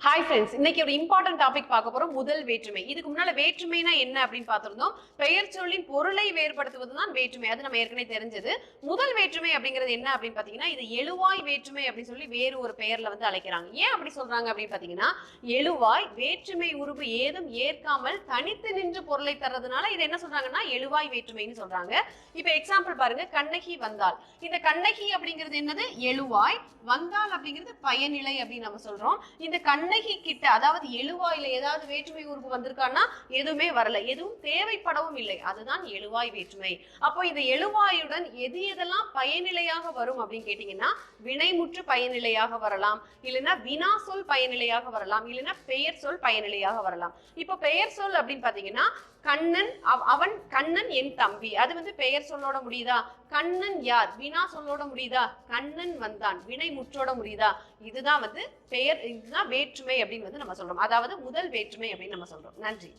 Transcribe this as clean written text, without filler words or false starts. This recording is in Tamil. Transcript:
ஹாய் ஃப்ரெண்ட்ஸ், இன்னைக்கு ஒரு இம்பார்ட்டன்ட் டாபிக் பார்க்க போறோம். முதல் வேற்றுமை. இதுக்கு முன்னால வேற்றுமைனா என்ன அப்படின்னு பார்த்திருந்தோம். பெயர் சொல்லின் பொருளை வேறுபடுத்துவதுதான் வேற்றுமை. அது நம்ம ஏற்கனவே தெரிஞ்சது. முதல் வேற்றுமை அப்படிங்கிறது என்ன அப்படின்னு பாத்தீங்கன்னா, இது எழுவாய் வேற்றுமை அப்படின்னு சொல்லி வேறு ஒரு பெயர்ல வந்து அழைக்கிறாங்க. ஏன் அப்படி சொல்றாங்க அப்படின்னு பாத்தீங்கன்னா, எழுவாய் வேற்றுமை உருவு ஏதும் ஏற்காமல் தனித்து நின்று பொருளை தர்றதுனால இது என்ன சொல்றாங்கன்னா எழுவாய் வேற்றுமைன்னு சொல்றாங்க. இப்ப எக்ஸாம்பிள் பாருங்க, கண்ணகி வந்தாள். இந்த கண்ணகி அப்படிங்கிறது என்னது? எழுவாய். வந்தாள் அப்படிங்கிறது பயனிலை அப்படின்னு நம்ம சொல்றோம். இந்த கண்ணகி கிட்ட, அதாவது எழுவாயில ஏதாவது வேற்றுமை உறுப்பு வந்திருக்கான்னா எதுவுமே வரல, எதுவும் தேவைப்படவும் இல்லை. அதுதான் எழுவாய் வேற்றுமை. அப்போ இந்த எழுவாயுடன் எது எதெல்லாம் பயனிலையாக வரும் அப்படின்னு கேட்டீங்கன்னா, வினைமுற்று பயனிலையாக வரலாம், இல்லைன்னா வினா சொல் பயனிலையாக வரலாம், இல்லைன்னா பெயர் சொல் பயனிலையாக வரலாம். இப்போ பெயர் சொல் அப்படின்னு பாத்தீங்கன்னா, கண்ணன் அவன் கண்ணன் என் தம்பி, அது வந்து பெயர் சொல்லோட முடியுதா? கண்ணன் யார்? வினா சொல்லோட முடியுதா? கண்ணன் வந்தான், வினை முற்றோட முடியுதா? இதுதான் வந்து பெயர், இதுதான் வேற்றுமை அப்படின்னு வந்து நம்ம சொல்றோம். அதாவது முதல் வேற்றுமை அப்படின்னு நம்ம சொல்றோம். நன்றி.